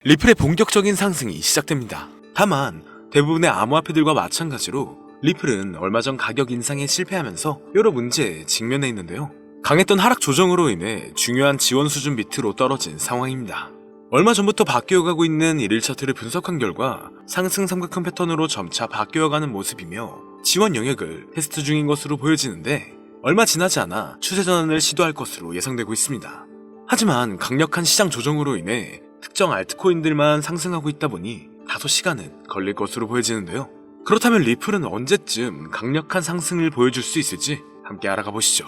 리플의 본격적인 상승이 시작됩니다. 다만 대부분의 암호화폐들과 마찬가지로 리플은 얼마 전 가격 인상에 실패하면서 여러 문제에 직면해 있는데요. 강했던 하락 조정으로 인해 중요한 지원 수준 밑으로 떨어진 상황입니다. 얼마 전부터 바뀌어가고 있는 일일 차트를 분석한 결과 상승 삼각형 패턴으로 점차 바뀌어가는 모습이며 지원 영역을 테스트 중인 것으로 보여지는데 얼마 지나지 않아 추세 전환을 시도할 것으로 예상되고 있습니다. 하지만 강력한 시장 조정으로 인해 특정 알트코인들만 상승하고 있다 보니 다소 시간은 걸릴 것으로 보여지는데요. 그렇다면 리플은 언제쯤 강력한 상승을 보여줄 수 있을지 함께 알아가 보시죠.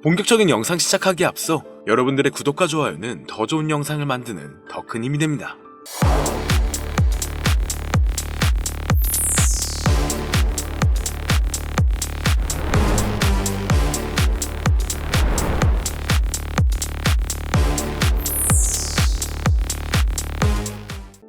본격적인 영상 시작하기에 앞서 여러분들의 구독과 좋아요는 더 좋은 영상을 만드는 더 큰 힘이 됩니다.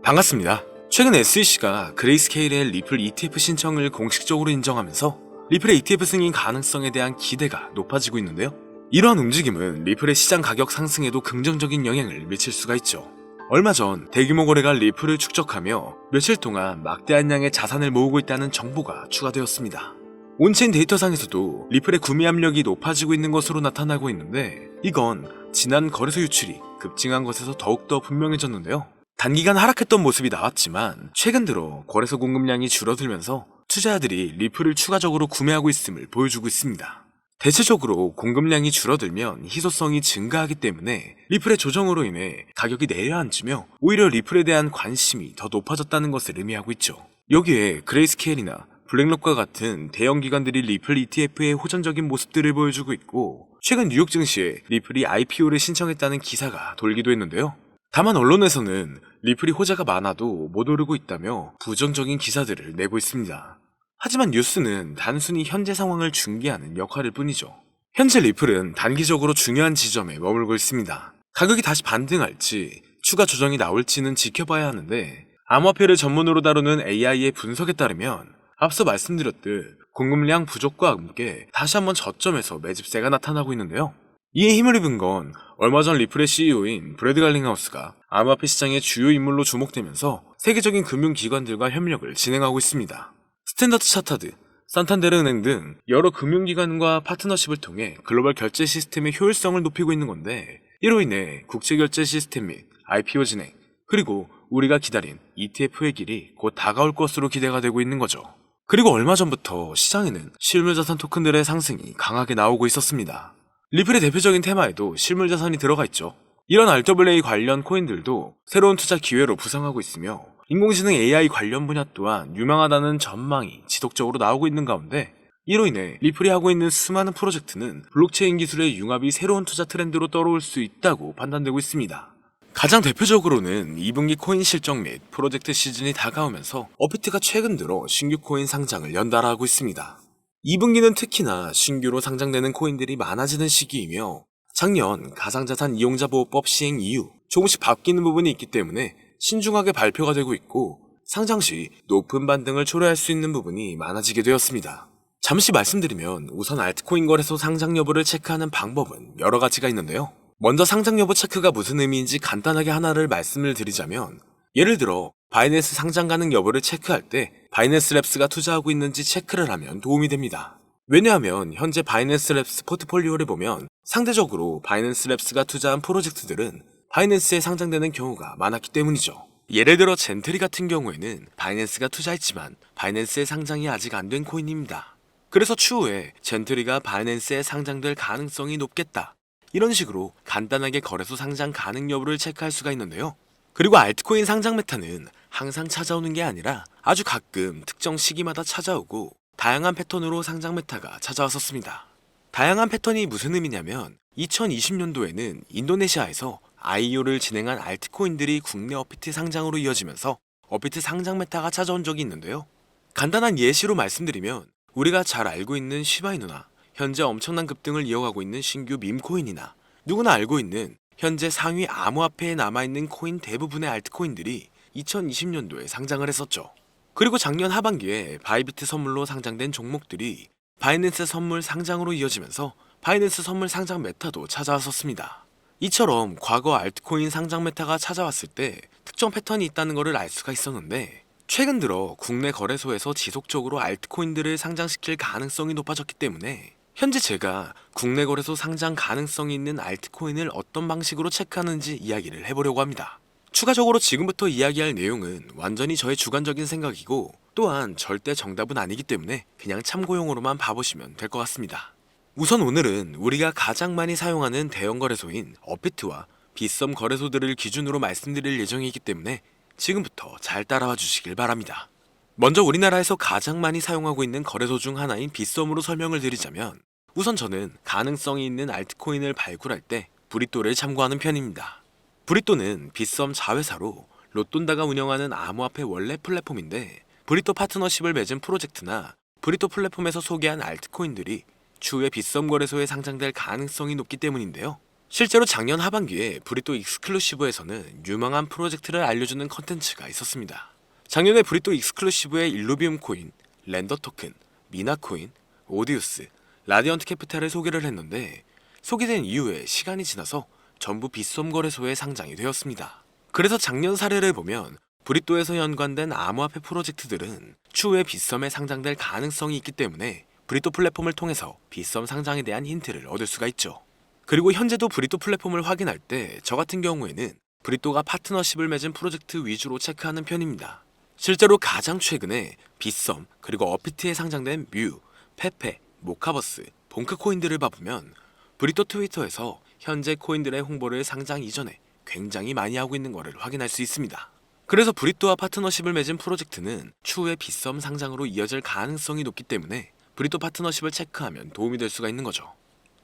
반갑습니다. 최근 SEC가 그레이스케일의 리플 ETF 신청을 공식적으로 인정하면서 리플의 ETF 승인 가능성에 대한 기대가 높아지고 있는데요. 이러한 움직임은 리플의 시장 가격 상승에도 긍정적인 영향을 미칠 수가 있죠. 얼마 전 대규모 거래가 리플을 축적하며 며칠 동안 막대한 양의 자산을 모으고 있다는 정보가 추가되었습니다. 온체인 데이터상에서도 리플의 구매 압력이 높아지고 있는 것으로 나타나고 있는데 이건 지난 거래소 유출이 급증한 것에서 더욱더 분명해졌는데요. 단기간 하락했던 모습이 나왔지만 최근 들어 거래소 공급량이 줄어들면서 투자자들이 리플을 추가적으로 구매하고 있음을 보여주고 있습니다. 대체적으로 공급량이 줄어들면 희소성이 증가하기 때문에 리플의 조정으로 인해 가격이 내려앉으며 오히려 리플에 대한 관심이 더 높아졌다는 것을 의미하고 있죠. 여기에 그레이스케일이나 블랙록과 같은 대형 기관들이 리플 ETF의 호전적인 모습들을 보여주고 있고 최근 뉴욕 증시에 리플이 IPO를 신청했다는 기사가 돌기도 했는데요. 다만 언론에서는 리플이 호재가 많아도 못 오르고 있다며 부정적인 기사들을 내고 있습니다. 하지만 뉴스는 단순히 현재 상황을 중계하는 역할일 뿐이죠. 현재 리플은 단기적으로 중요한 지점에 머물고 있습니다. 가격이 다시 반등할지 추가 조정이 나올지는 지켜봐야 하는데 암호화폐를 전문으로 다루는 AI의 분석에 따르면 앞서 말씀드렸듯 공급량 부족과 함께 다시 한번 저점에서 매집세가 나타나고 있는데요. 이에 힘을 입은 건 얼마 전 리플의 CEO인 브래드 갈링하우스가 암호화폐 시장의 주요 인물로 주목되면서 세계적인 금융기관들과 협력을 진행하고 있습니다. 스탠더드 차타드, 산탄데르 은행 등 여러 금융기관과 파트너십을 통해 글로벌 결제 시스템의 효율성을 높이고 있는 건데 이로 인해 국제결제 시스템 및 IPO 진행, 그리고 우리가 기다린 ETF의 길이 곧 다가올 것으로 기대가 되고 있는 거죠. 그리고 얼마 전부터 시장에는 실물자산 토큰들의 상승이 강하게 나오고 있었습니다. 리플의 대표적인 테마에도 실물자산이 들어가 있죠. 이런 RWA 관련 코인들도 새로운 투자 기회로 부상하고 있으며 인공지능 AI 관련 분야 또한 유망하다는 전망이 지속적으로 나오고 있는 가운데 이로 인해 리플이 하고 있는 수많은 프로젝트는 블록체인 기술의 융합이 새로운 투자 트렌드로 떠오를 수 있다고 판단되고 있습니다. 가장 대표적으로는 2분기 코인 실적 및 프로젝트 시즌이 다가오면서 업비트가 최근 들어 신규 코인 상장을 연달아 하고 있습니다. 2분기는 특히나 신규로 상장되는 코인들이 많아지는 시기이며 작년 가상자산 이용자 보호법 시행 이후 조금씩 바뀌는 부분이 있기 때문에 신중하게 발표가 되고 있고 상장 시 높은 반등을 초래할 수 있는 부분이 많아지게 되었습니다. 잠시 말씀드리면 우선 알트코인 거래소 상장 여부를 체크하는 방법은 여러 가지가 있는데요. 먼저 상장 여부 체크가 무슨 의미인지 간단하게 하나를 말씀을 드리자면 예를 들어 바이낸스 상장 가능 여부를 체크할 때 바이낸스 랩스가 투자하고 있는지 체크를 하면 도움이 됩니다. 왜냐하면 현재 바이낸스 랩스 포트폴리오를 보면 상대적으로 바이낸스 랩스가 투자한 프로젝트들은 바이낸스에 상장되는 경우가 많았기 때문이죠. 예를 들어 젠트리 같은 경우에는 바이낸스가 투자했지만 바이낸스에 상장이 아직 안 된 코인입니다. 그래서 추후에 젠트리가 바이낸스에 상장될 가능성이 높겠다. 이런 식으로 간단하게 거래소 상장 가능 여부를 체크할 수가 있는데요. 그리고 알트코인 상장 메타는 항상 찾아오는 게 아니라 아주 가끔 특정 시기마다 찾아오고 다양한 패턴으로 상장 메타가 찾아왔었습니다. 다양한 패턴이 무슨 의미냐면 2020년도에는 인도네시아에서 IEO를 진행한 알트코인들이 국내 업비트 상장으로 이어지면서 업비트 상장 메타가 찾아온 적이 있는데요. 간단한 예시로 말씀드리면 우리가 잘 알고 있는 시바이누나 현재 엄청난 급등을 이어가고 있는 신규 밈코인이나 누구나 알고 있는 현재 상위 암호화폐에 남아있는 코인 대부분의 알트코인들이 2020년도에 상장을 했었죠. 그리고 작년 하반기에 바이비트 선물로 상장된 종목들이 바이낸스 선물 상장으로 이어지면서 바이낸스 선물 상장 메타도 찾아왔었습니다. 이처럼 과거 알트코인 상장 메타가 찾아왔을 때 특정 패턴이 있다는 것을 알 수가 있었는데, 최근 들어 국내 거래소에서 지속적으로 알트코인들을 상장시킬 가능성이 높아졌기 때문에 현재 제가 국내 거래소 상장 가능성이 있는 알트코인을 어떤 방식으로 체크하는지 이야기를 해보려고 합니다. 추가적으로 지금부터 이야기할 내용은 완전히 저의 주관적인 생각이고, 또한 절대 정답은 아니기 때문에 그냥 참고용으로만 봐보시면 될 것 같습니다. 우선 오늘은 우리가 가장 많이 사용하는 대형 거래소인 업비트와 빗썸 거래소들을 기준으로 말씀드릴 예정이기 때문에 지금부터 잘 따라와 주시길 바랍니다. 먼저 우리나라에서 가장 많이 사용하고 있는 거래소 중 하나인 빗썸으로 설명을 드리자면, 우선 저는 가능성이 있는 알트코인을 발굴할 때 브리또를 참고하는 편입니다. 브리또는 빗썸 자회사로 로돈다가 운영하는 암호화폐 원래 플랫폼인데, 브리또 파트너십을 맺은 프로젝트나 브리또 플랫폼에서 소개한 알트코인들이 추후에 빗썸 거래소에 상장될 가능성이 높기 때문인데요. 실제로 작년 하반기에 브리또 익스클루시브에서는 유망한 프로젝트를 알려주는 컨텐츠가 있었습니다. 작년에 브리또 익스클루시브의 일루비움 코인, 렌더 토큰, 미나 코인, 오디우스, 라디언트 캐피탈을 소개를 했는데, 소개된 이후에 시간이 지나서 전부 빗썸 거래소에 상장이 되었습니다. 그래서 작년 사례를 보면 브리또에서 연관된 암호화폐 프로젝트들은 추후에 빗썸에 상장될 가능성이 있기 때문에 브리또 플랫폼을 통해서 빗썸 상장에 대한 힌트를 얻을 수가 있죠. 그리고 현재도 브리또 플랫폼을 확인할 때 저 같은 경우에는 브리또가 파트너십을 맺은 프로젝트 위주로 체크하는 편입니다. 실제로 가장 최근에 빗썸 그리고 업비트에 상장된 뮤, 페페, 모카버스, 봉크 코인들을 봐보면 브리또 트위터에서 현재 코인들의 홍보를 상장 이전에 굉장히 많이 하고 있는 것을 확인할 수 있습니다. 그래서 브리또와 파트너십을 맺은 프로젝트는 추후에 빗썸 상장으로 이어질 가능성이 높기 때문에 브리또 파트너십을 체크하면 도움이 될 수가 있는 거죠.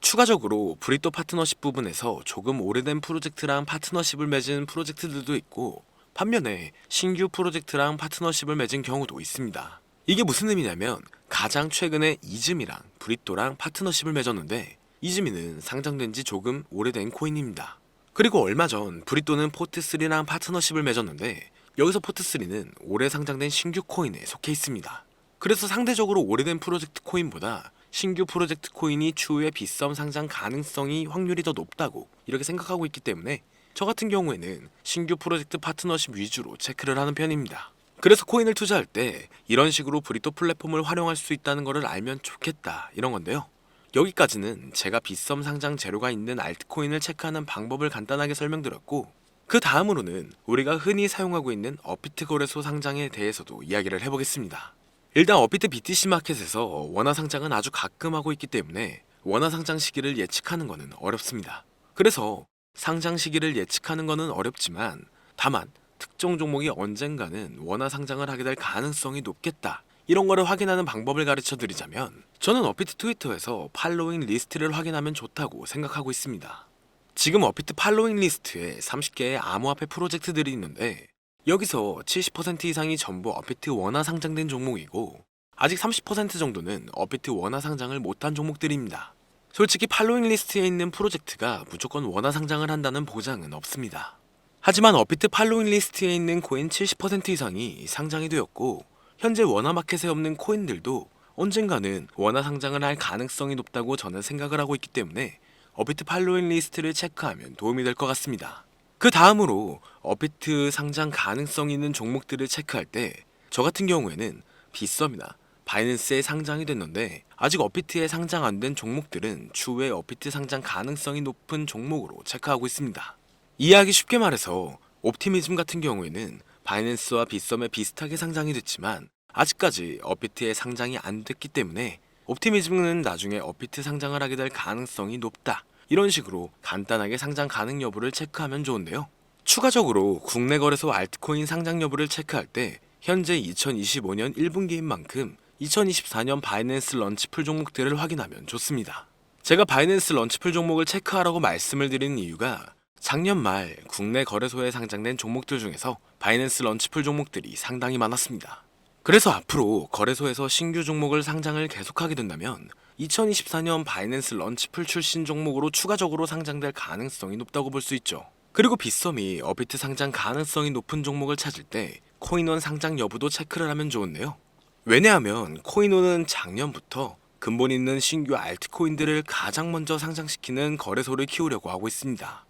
추가적으로 브리또 파트너십 부분에서 조금 오래된 프로젝트랑 파트너십을 맺은 프로젝트들도 있고, 반면에 신규 프로젝트랑 파트너십을 맺은 경우도 있습니다. 이게 무슨 의미냐면, 가장 최근에 이즈미랑 브리또랑 파트너십을 맺었는데, 이즈미는 상장된 지 조금 오래된 코인입니다. 그리고 얼마 전 브리또는 포트3랑 파트너십을 맺었는데, 여기서 포트3는 올해 상장된 신규 코인에 속해 있습니다. 그래서 상대적으로 오래된 프로젝트 코인보다 신규 프로젝트 코인이 추후에 빗썸 상장 가능성이 확률이 더 높다고 이렇게 생각하고 있기 때문에 저 같은 경우에는 신규 프로젝트 파트너십 위주로 체크를 하는 편입니다. 그래서 코인을 투자할 때 이런 식으로 브리또 플랫폼을 활용할 수 있다는 것을 알면 좋겠다, 이런 건데요. 여기까지는 제가 빗썸 상장 재료가 있는 알트코인을 체크하는 방법을 간단하게 설명드렸고, 그 다음으로는 우리가 흔히 사용하고 있는 업비트 거래소 상장에 대해서도 이야기를 해보겠습니다. 일단 업비트 BTC 마켓에서 원화 상장은 아주 가끔 하고 있기 때문에 원화 상장 시기를 예측하는 것은 어렵습니다. 그래서 상장 시기를 예측하는 것은 어렵지만, 다만 특정 종목이 언젠가는 원화 상장을 하게 될 가능성이 높겠다, 이런 거를 확인하는 방법을 가르쳐 드리자면, 저는 업비트 트위터에서 팔로잉 리스트를 확인하면 좋다고 생각하고 있습니다. 지금 업비트 팔로잉 리스트에 30개의 암호화폐 프로젝트들이 있는데, 여기서 70% 이상이 전부 업비트 원화 상장된 종목이고, 아직 30% 정도는 업비트 원화 상장을 못한 종목들입니다. 솔직히 팔로잉 리스트에 있는 프로젝트가 무조건 원화 상장을 한다는 보장은 없습니다. 하지만 업비트 팔로잉 리스트에 있는 코인 70% 이상이 상장이 되었고, 현재 원화 마켓에 없는 코인들도 언젠가는 원화 상장을 할 가능성이 높다고 저는 생각을 하고 있기 때문에 업비트 팔로잉 리스트를 체크하면 도움이 될 것 같습니다. 그 다음으로 업비트 상장 가능성 있는 종목들을 체크할 때 저 같은 경우에는 빗썸이나 바이낸스에 상장이 됐는데 아직 업비트에 상장 안 된 종목들은 추후에 업비트 상장 가능성이 높은 종목으로 체크하고 있습니다. 이해하기 쉽게 말해서 옵티미즘 같은 경우에는 바이낸스와 빗썸에 비슷하게 상장이 됐지만 아직까지 업비트에 상장이 안 됐기 때문에 옵티미즘은 나중에 업비트 상장을 하게 될 가능성이 높다, 이런 식으로 간단하게 상장 가능 여부를 체크하면 좋은데요. 추가적으로 국내 거래소 알트코인 상장 여부를 체크할 때 현재 2025년 1분기인 만큼 2024년 바이낸스 런치풀 종목들을 확인하면 좋습니다. 제가 바이낸스 런치풀 종목을 체크하라고 말씀을 드리는 이유가, 작년 말 국내 거래소에 상장된 종목들 중에서 바이낸스 런치풀 종목들이 상당히 많았습니다. 그래서 앞으로 거래소에서 신규 종목을 상장을 계속하게 된다면 2024년 바이낸스 런치풀 출신 종목으로 추가적으로 상장될 가능성이 높다고 볼 수 있죠. 그리고 빗썸이 업비트 상장 가능성이 높은 종목을 찾을 때 코인원 상장 여부도 체크를 하면 좋은데요. 왜냐하면 코인원은 작년부터 근본 있는 신규 알트코인들을 가장 먼저 상장시키는 거래소를 키우려고 하고 있습니다.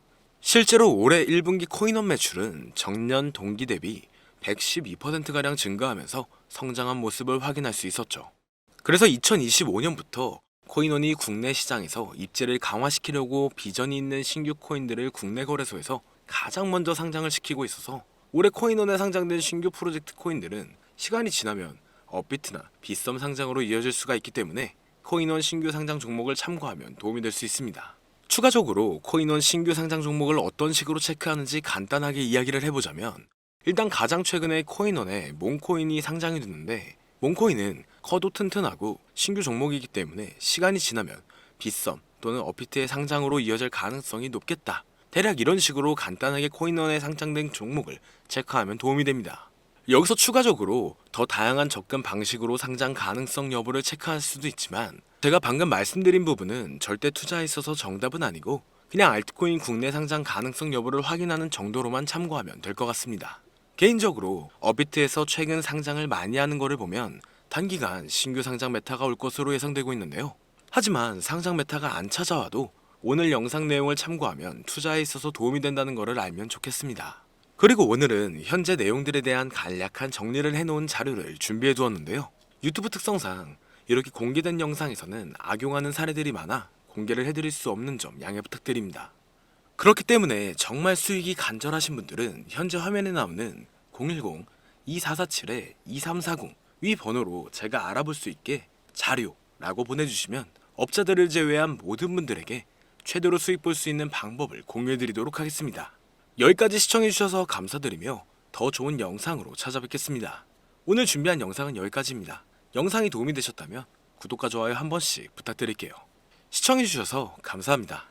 실제로 올해 1분기 코인원 매출은 전년 동기 대비 112%가량 증가하면서 성장한 모습을 확인할 수 있었죠. 그래서 2025년부터 코인원이 국내 시장에서 입지를 강화시키려고 비전이 있는 신규 코인들을 국내 거래소에서 가장 먼저 상장을 시키고 있어서 올해 코인원에 상장된 신규 프로젝트 코인들은 시간이 지나면 업비트나 빗썸 상장으로 이어질 수가 있기 때문에 코인원 신규 상장 종목을 참고하면 도움이 될 수 있습니다. 추가적으로 코인원 신규 상장 종목을 어떤 식으로 체크하는지 간단하게 이야기를 해보자면, 일단 가장 최근에 코인원에 몽코인이 상장이 됐는데, 몽코인은 커도 튼튼하고 신규 종목이기 때문에 시간이 지나면 빗썸 또는 업비트의 상장으로 이어질 가능성이 높겠다. 대략 이런 식으로 간단하게 코인원에 상장된 종목을 체크하면 도움이 됩니다. 여기서 추가적으로 더 다양한 접근 방식으로 상장 가능성 여부를 체크할 수도 있지만, 제가 방금 말씀드린 부분은 절대 투자에 있어서 정답은 아니고 그냥 알트코인 국내 상장 가능성 여부를 확인하는 정도로만 참고하면 될 것 같습니다. 개인적으로 업비트에서 최근 상장을 많이 하는 거를 보면 단기간 신규 상장 메타가 올 것으로 예상되고 있는데요. 하지만 상장 메타가 안 찾아와도 오늘 영상 내용을 참고하면 투자에 있어서 도움이 된다는 것을 알면 좋겠습니다. 그리고 오늘은 현재 내용들에 대한 간략한 정리를 해놓은 자료를 준비해 두었는데요. 유튜브 특성상 이렇게 공개된 영상에서는 악용하는 사례들이 많아 공개를 해드릴 수 없는 점 양해 부탁드립니다. 그렇기 때문에 정말 수익이 간절하신 분들은 현재 화면에 나오는 010-2447-2340 위 번호로 제가 알아볼 수 있게 자료라고 보내주시면 업자들을 제외한 모든 분들에게 최대로 수익 볼 수 있는 방법을 공유해드리도록 하겠습니다. 여기까지 시청해주셔서 감사드리며 더 좋은 영상으로 찾아뵙겠습니다. 오늘 준비한 영상은 여기까지입니다. 영상이 도움이 되셨다면 구독과 좋아요 한 번씩 부탁드릴게요. 시청해주셔서 감사합니다.